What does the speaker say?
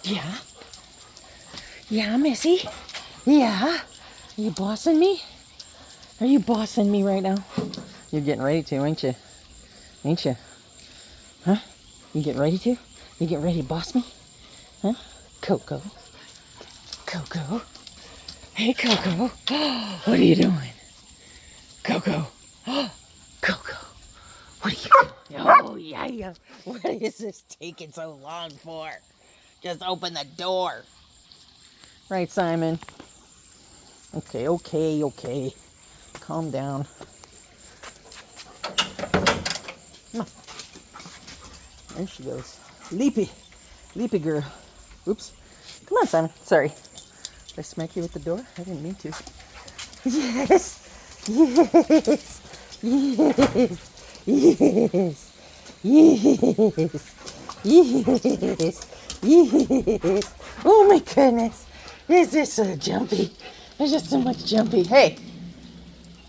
Yeah? Yeah, Missy? Yeah? Are you bossing me? Are you bossing me right now? You're getting ready to, ain't you? Ain't you? Huh? You getting ready to? You getting ready to boss me? Huh? Coco? Coco? Hey, Coco. What are you doing? Coco? Coco? What are you doing? Oh, yeah. What is this taking so long for? Just open the door. Right, Simon? Okay. Calm down. Come on. There she goes. Leapy girl. Oops. Come on, Simon. Sorry. Did I smack you with the door? I didn't mean to. Yes. Yes. Oh my goodness. Is this so jumpy? There's just so much jumpy. Hey,